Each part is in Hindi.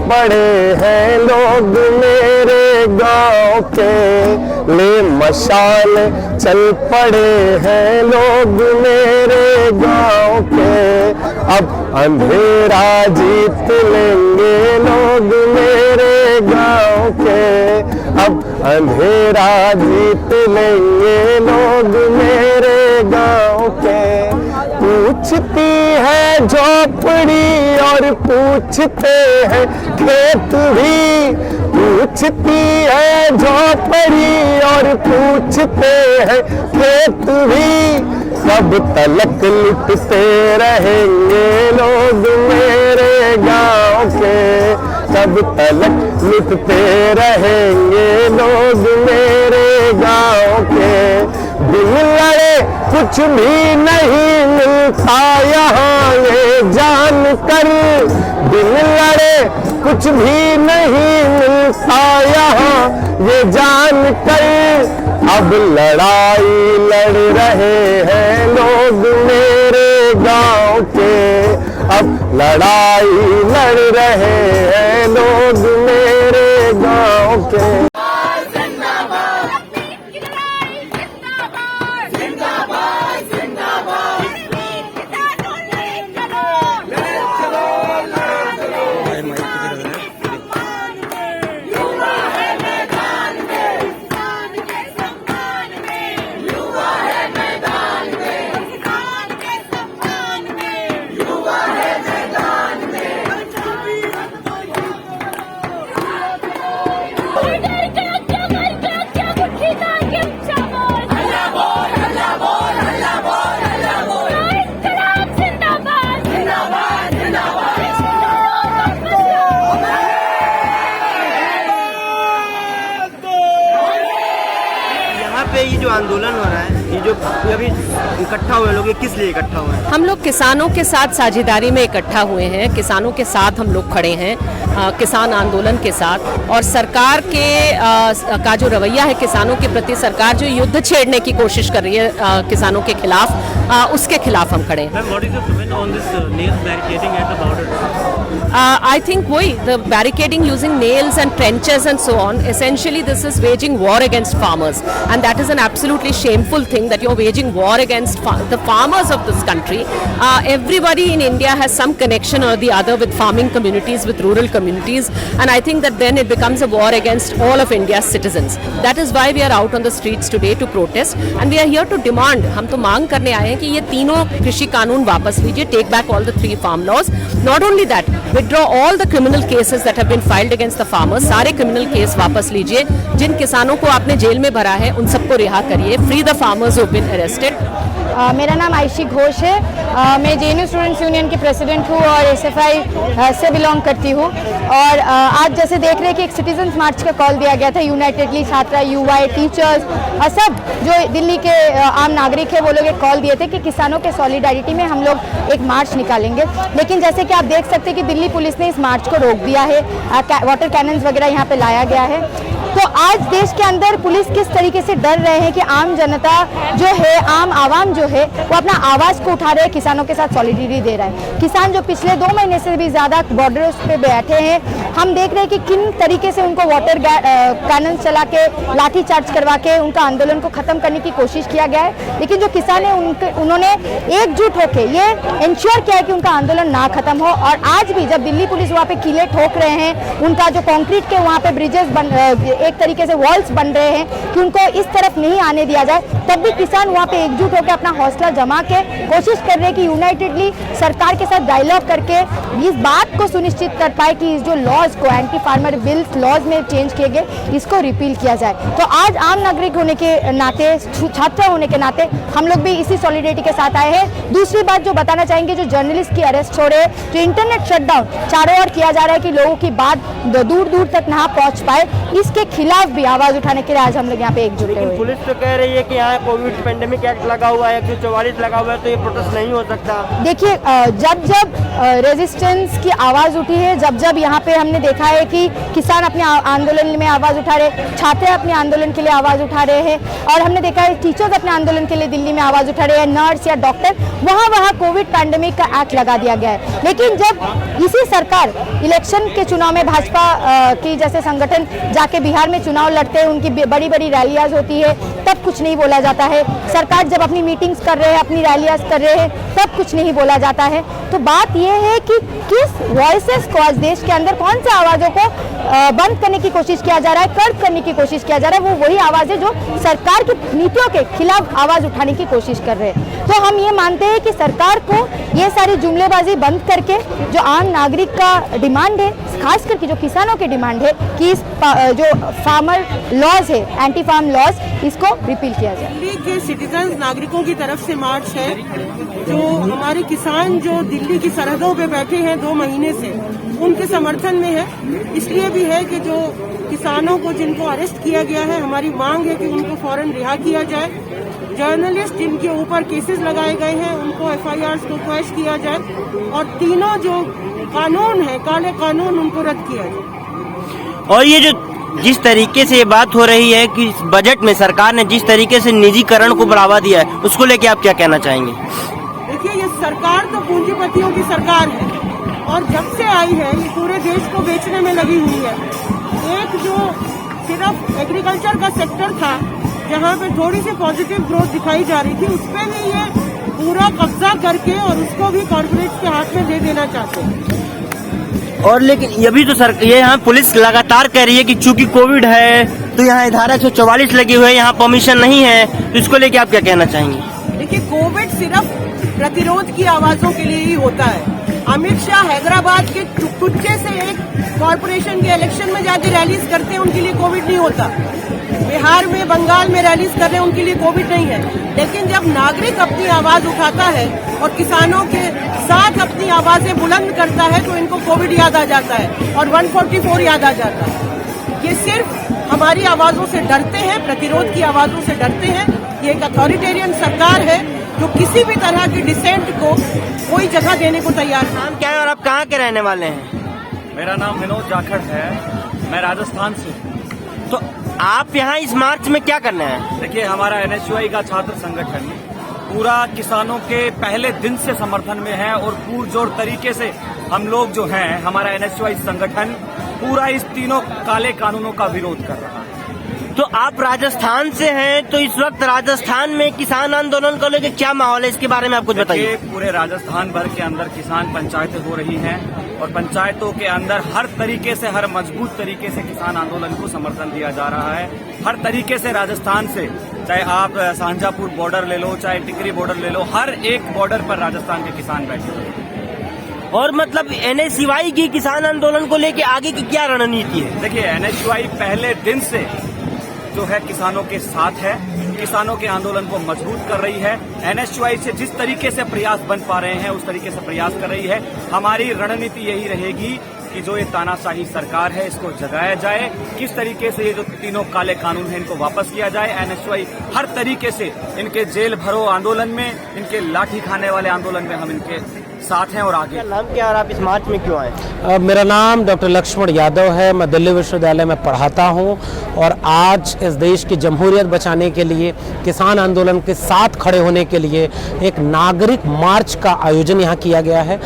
पड़े हैं लोग मेरे गांव के, ले मशाल चल पड़े हैं लोग मेरे गांव के। अब अंधेरा जीत लेंगे लोग मेरे गांव के, अब अंधेरा जीत लेंगे लोग मेरे गांव के। पूछती है झोपड़ी और पूछते हैं खेत भी, पूछती है झोपड़ी और पूछते हैं खेत भी। कब तलक लुटते रहेंगे लोग मेरे गांव के, कब तलक लुटते रहेंगे लोग मेरे गांव के। दिन लड़े कुछ भी नहीं मिलता यहाँ ये जान कर, दिन लड़े कुछ भी नहीं मिलता यहाँ ये जान कर। अब लड़ाई लड़ रहे हैं लोग मेरे गांव के, अब लड़ाई लड़ रहे हैं लोग मेरे गांव के। ये जो आंदोलन हो रहा है, ये जो अभी इकट्ठा हुए लोग, ये किस लिए इकट्ठा हुए हैं? हम लोग किसानों के साथ साझेदारी में इकट्ठा हुए हैं, किसानों के साथ हम लोग खड़े हैं, किसान आंदोलन के साथ। और सरकार के का जो रवैया है किसानों के प्रति, सरकार जो युद्ध छेड़ने की कोशिश कर रही है किसानों के खिलाफ, उसके खिलाफ हम खड़े हैं। I think the barricading using nails and trenches and so on, essentially this is waging war against farmers, and that is an absolutely shameful thing that you're waging war against the farmers of this country. Everybody in India has some connection or the other with farming communities, with rural communities, and I think that then it becomes a war against all of India's citizens. That is why we are out on the streets today to protest, and we are here to demand, हम तो मांग करने आए हैं कि ये तीनों कृषि कानून वापस लीजिए, take back all the 3 farm laws. Not only that, withdraw all the criminal cases that have been filed against the farmers. सारे criminal case वापस लीजिए, जिन किसानों को आपने जेल में भरा है उन सबको रिहा करिए, free the farmers who have been arrested. मेरा नाम आयशी घोष है, मैं जेएनयू स्टूडेंट्स यूनियन की प्रेसिडेंट हूँ और एसएफआई से बिलोंग करती हूँ। और आज जैसे देख रहे हैं कि एक सिटीजन्स मार्च का कॉल दिया गया था, यूनाइटेडली छात्रा, युवा, टीचर्स और सब जो दिल्ली के आम नागरिक है वो लोग एक कॉल दिए थे कि किसानों के सॉलिडारिटी में हम लोग एक मार्च निकालेंगे। लेकिन जैसे कि आप देख सकते हैं कि दिल्ली पुलिस ने इस मार्च को रोक दिया है, वाटर कैनन्स वगैरह यहाँ पे लाया गया है। तो आज देश के अंदर पुलिस किस तरीके से डर रहे हैं कि आम जनता जो है, आम आवाम जो है वो अपना आवाज़ को उठा रहे हैं, किसानों के साथ सॉलिडरिटी दे रहा है। किसान जो पिछले 2 महीने से भी ज़्यादा बॉर्डर्स पे बैठे हैं, हम देख रहे हैं कि किन तरीके से उनको वाटर कैनन चला के, लाठी चार्ज करवा के उनका आंदोलन को ख़त्म करने की कोशिश किया गया है। लेकिन जो किसान है उन्होंने एकजुट होकर ये इंश्योर किया है कि उनका आंदोलन ना खत्म हो। और आज भी जब दिल्ली पुलिस वहाँ पे किले ठोक रहे हैं, उनका जो कॉन्क्रीट के वहाँ पे ब्रिजेस एक तरीके से वॉल्स बन रहे हैं कि उनको इस तरफ नहीं आने दिया जाए, तब भी किसान वहाँ पे एकजुट होकर अपना हौसला जमा के कोशिश कर रहे हैं कि यूनाइटेडली सरकार के साथ डायलॉग करके इस बात को सुनिश्चित कर पाए कि इस जो लॉज को, एंटी फार्मर बिल्स लॉज में चेंज किए गए, इसको रिपील किया जाए। तो आज आम नागरिक होने के नाते, छात्र होने के नाते हम लोग भी इसी सॉलिडरिटी के साथ आए हैं। दूसरी बात जो बताना चाहेंगे, जो जर्नलिस्ट की अरेस्ट हो रहे हैं, जो इंटरनेट शटडाउन चारों ओर किया जा रहा है कि लोगों की बात दूर दूर तक ना पहुंच पाए, इसके खिलाफ भी आवाज उठाने के लिए आज हम लोग यहाँ पे एकजुट हुए। पुलिस तो कह रही है कि यहाँ कोविड पेंडेमिक एक्ट लगा हुआ है, 144 लगा हुआ है तो ये प्रोटेस्ट नहीं हो सकता। देखिए जब जब रेजिस्टेंस की आवाज़ उठी है, जब जब यहाँ पे हमने देखा है कि किसान अपने आंदोलन में आवाज़ उठा रहे, छात्र अपने आंदोलन के लिए आवाज़ उठा रहे हैं, और हमने देखा है टीचर्स अपने आंदोलन के लिए दिल्ली में आवाज़ उठा रहे हैं, नर्स या डॉक्टर, वहाँ कोविड पैंडेमिक का एक्ट लगा दिया गया है। लेकिन जब इसी सरकार इलेक्शन के चुनाव में भाजपा की जैसे संगठन जाके बिहार में चुनाव लड़ते हैं, उनकी बड़ी बड़ी रैलियाज होती है, तब कुछ नहीं बोला जाता है। सरकार जब अपनी मीटिंग्स कर रहे हैं, अपनी रैलियाज कर रहे हैं, तब कुछ नहीं बोला जाता है। तो बात यह है कि किस वॉइसेस को आज देश के अंदर कौन से आवाज़ों को बंद करने की कोशिश किया जा रहा है, कर्ब करने की कोशिश किया जा रहा है, वो वही आवाज़ है जो सरकार की नीतियों के खिलाफ आवाज़ उठाने की कोशिश कर रहे हैं। तो हम ये मानते हैं कि सरकार को ये सारी जुमलेबाजी बंद करके जो आम नागरिक का डिमांड है, खास करके जो किसानों की डिमांड है कि इस जो फार्मर लॉज है, एंटी फार्म लॉज, इसको रिपील किया जाए। दिल्ली के सिटीजन्स नागरिकों की तरफ से मार्च है। जो हमारे किसान जो दिल्ली की सरहदों पे बैठे हैं 2 महीने से, उनके समर्थन में है। इसलिए भी है कि जो किसानों को जिनको अरेस्ट किया गया है, हमारी मांग है कि उनको फौरन रिहा किया जाए। जर्नलिस्ट जिनके ऊपर केसेस लगाए गए हैं, उनको FIRs को क्वैश किया जाए, और तीनों जो कानून है, काले कानून, उनको रद्द किया जाए। और ये जो जिस तरीके से ये बात हो रही है कि बजट में सरकार ने जिस तरीके से निजीकरण को बढ़ावा दिया है, उसको लेके आप क्या कहना चाहेंगे? देखिए, ये सरकार तो पूंजीपतियों की सरकार है, और जब से आई है ये पूरे देश को बेचने में लगी हुई है। एक जो सिर्फ एग्रीकल्चर का सेक्टर था, जहाँ पे थोड़ी सी पॉजिटिव ग्रोथ दिखाई जा रही थी, उस पर भी ये पूरा कब्जा करके और उसको भी कॉर्पोरेट्स के हाथ में दे देना चाहते हैं। और लेकिन ये भी तो ये यहाँ पुलिस लगातार कह रही है कि चूंकि कोविड है तो यहाँ धारा 144 लगी हुई है, यहाँ परमिशन नहीं है, तो इसको लेके आप क्या कहना चाहेंगे? देखिए, कोविड सिर्फ प्रतिरोध की आवाजों के लिए ही होता है। अमित शाह हैदराबाद के चुटकुचे से एक कॉर्पोरेशन के इलेक्शन में जाके रैलीज करते हैं, उनके लिए कोविड नहीं होता। बिहार में, बंगाल में रैलीज कर रहे हैं, उनके लिए कोविड नहीं है। लेकिन जब नागरिक अपनी आवाज उठाता है और किसानों के साथ अपनी आवाजें बुलंद करता है, तो इनको कोविड याद आ जाता है और 144 याद आ जाता है। ये सिर्फ हमारी आवाजों से डरते हैं, प्रतिरोध की आवाजों से डरते हैं। ये एक अथॉरिटेरियन सरकार है जो किसी भी तरह की डिसेंट को कोई जगह देने को तैयार नहीं। नाम क्या है और आप कहाँ के रहने वाले हैं? मेरा नाम विनोद जाखड़ है, मैं राजस्थान से। तो आप यहाँ इस मार्च में क्या करने हैं? देखिए, हमारा NSUI का छात्र संगठन पूरा किसानों के पहले दिन से समर्थन में है, और पुरजोर तरीके से हम लोग जो हैं, हमारा NSUI संगठन पूरा इस तीनों काले कानूनों का विरोध कर रहा है। तो आप राजस्थान से हैं, तो इस वक्त राजस्थान में किसान आंदोलन को लेकर क्या माहौल है, इसके बारे में आप कुछ बताइए। पूरे राजस्थान भर के अंदर किसान पंचायतें हो रही हैं, और पंचायतों के अंदर हर तरीके से, हर मजबूत तरीके से किसान आंदोलन को समर्थन दिया जा रहा है। हर तरीके से राजस्थान से, चाहे आप शाहजहांपुर बॉर्डर ले लो, चाहे टिकरी बॉर्डर ले लो, हर एक बॉर्डर पर राजस्थान के किसान बैठे हुए हैं। और मतलब NSUI की किसान आंदोलन को लेकर आगे की क्या रणनीति है? देखिए, NSUI पहले दिन से जो है किसानों के साथ है, किसानों के आंदोलन को मजबूत कर रही है। NSUI से जिस तरीके से प्रयास बन पा रहे हैं, उस तरीके से प्रयास कर रही है। हमारी रणनीति यही रहेगी कि जो ये तानाशाही सरकार है, इसको जगाया जाए। किस तरीके से ये जो तीनों काले कानून हैं, इनको वापस किया जाए। NSUI हर तरीके से इनके जेल भरो आंदोलन में, इनके लाठी खाने वाले आंदोलन में हम इनके साथ हैं और आगे। नाम क्या है और आप इस मार्च में क्यों आए? मेरा नाम डॉक्टर लक्ष्मण यादव है, मैं दिल्ली विश्वविद्यालय में पढ़ाता हूं, और आज इस देश की जमहूरियत बचाने के लिए, किसान आंदोलन के साथ खड़े होने के लिए एक नागरिक मार्च का आयोजन यहाँ किया गया है।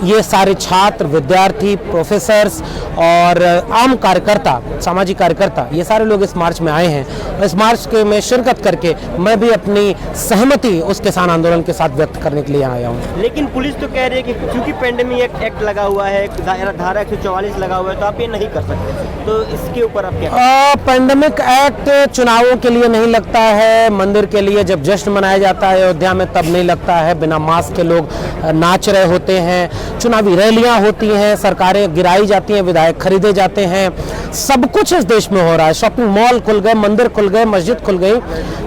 ये सारे छात्र, विद्यार्थी, प्रोफेसर्स और आम कार्यकर्ता, सामाजिक कार्यकर्ता, ये सारे लोग इस मार्च में आए हैं। इस मार्च के में शिरकत करके मैं भी अपनी सहमति उस किसान आंदोलन के साथ व्यक्त करने के लिए आया हूँ। लेकिन पुलिस तो कह रही है कि क्योंकि पेंडेमिक एक्ट लगा हुआ है, धारा 144 लगा हुआ है, तो आप ये नहीं कर सकते। तो इसके ऊपर आप क्या? पेंडेमिक एक्ट चुनावों के लिए नहीं लगता है, मंदिर के लिए जब जश्न मनाया जाता है अयोध्या में तब नहीं लगता है। बिना मास्क के लोग नाच रहे होते हैं, चुनावी रैलियां होती हैं, सरकारें गिराई जाती हैं, विधायक खरीदे जाते हैं, सब कुछ इस देश में हो रहा है। शॉपिंग मॉल खुल गए, मंदिर खुल गए, मस्जिद खुल गई,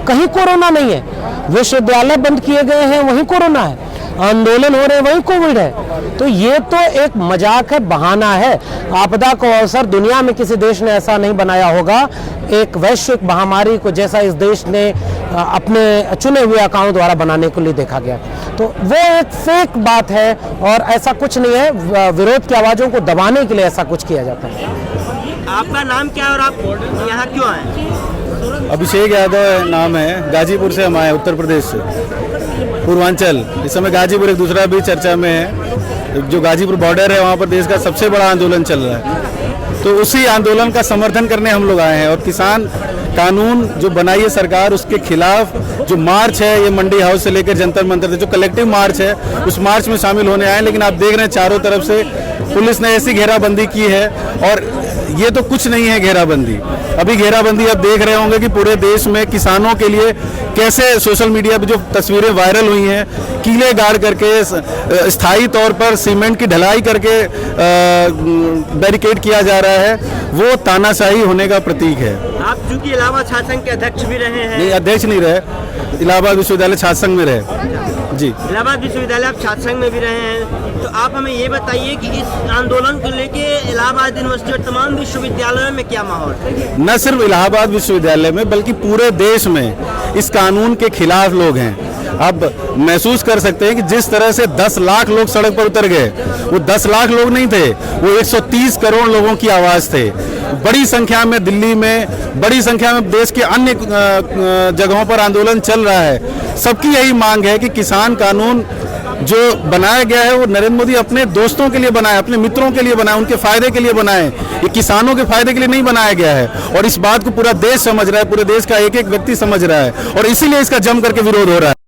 कहीं कोरोना नहीं है। विश्वविद्यालय बंद किए गए हैं, वहीं कोरोना है। आंदोलन हो रहे हैं वही कोविड है। तो ये तो एक मजाक है, बहाना है। आपदा को अवसर दुनिया में किसी देश ने ऐसा नहीं बनाया होगा, एक वैश्विक महामारी को जैसा इस देश ने अपने चुने हुए अकाउंट द्वारा बनाने के लिए देखा गया। तो वो एक फेक बात है और ऐसा कुछ नहीं है। विरोध की आवाज़ों को दबाने के लिए ऐसा कुछ किया जाता है। आपका नाम क्या है और आप यहाँ क्यों आए? अभिषेक यादव नाम है, गाजीपुर से हम आए, उत्तर प्रदेश से, पूर्वांचल। इस समय गाजीपुर एक दूसरा भी चर्चा में है, जो गाजीपुर बॉर्डर है वहाँ पर देश का सबसे बड़ा आंदोलन चल रहा है। तो उसी आंदोलन का समर्थन करने हम लोग आए हैं। और किसान कानून जो बनाई है सरकार, उसके खिलाफ जो मार्च है, ये मंडी हाउस से लेकर जंतर मंतर, जो कलेक्टिव मार्च है, उस मार्च में शामिल होने आए। लेकिन आप देख रहे हैं चारों तरफ से पुलिस ने ऐसी घेराबंदी की है, और ये तो कुछ नहीं है घेराबंदी। अभी घेराबंदी आप देख रहे होंगे कि पूरे देश में किसानों के लिए कैसे सोशल मीडिया पे जो तस्वीरें वायरल हुई हैं, कीले गाड़ करके स्थायी तौर पर सीमेंट की ढलाई करके बैरिकेड किया जा रहा है, वो तानाशाही होने का प्रतीक है। आप चूंकि इलाहाबाद छात्र संघ के अध्यक्ष भी रहे हैं। नहीं, अध्यक्ष नहीं रहे, इलाहाबाद विश्वविद्यालय छात्र संघ में रहे जी। इलाहाबाद विश्वविद्यालय आप छात्र संघ में भी रहे हैं, तो आप हमें ये बताइए कि इस आंदोलन को लेके इलाहाबाद यूनिवर्सिटी और तमाम विश्वविद्यालयों में क्या माहौल है? न सिर्फ इलाहाबाद विश्वविद्यालय में बल्कि पूरे देश में इस कानून के खिलाफ लोग हैं। आप महसूस कर सकते हैं कि जिस तरह से 10 लाख लोग सड़क पर उतर गए, वो 10 लाख लोग नहीं थे, वो 130 करोड़ लोगों की आवाज थे। बड़ी संख्या में दिल्ली में, बड़ी संख्या में देश के अन्य जगहों पर आंदोलन चल रहा है। सबकी यही मांग है कि किसान कानून जो बनाया गया है वो नरेंद्र मोदी अपने दोस्तों के लिए बनाए, अपने मित्रों के लिए बनाए, उनके फायदे के लिए बनाए। ये किसानों के फायदे के लिए नहीं बनाया गया है, और इस बात को पूरा देश समझ रहा है, पूरे देश का एक एक व्यक्ति समझ रहा है, और इसीलिए इसका जम करके विरोध हो रहा है।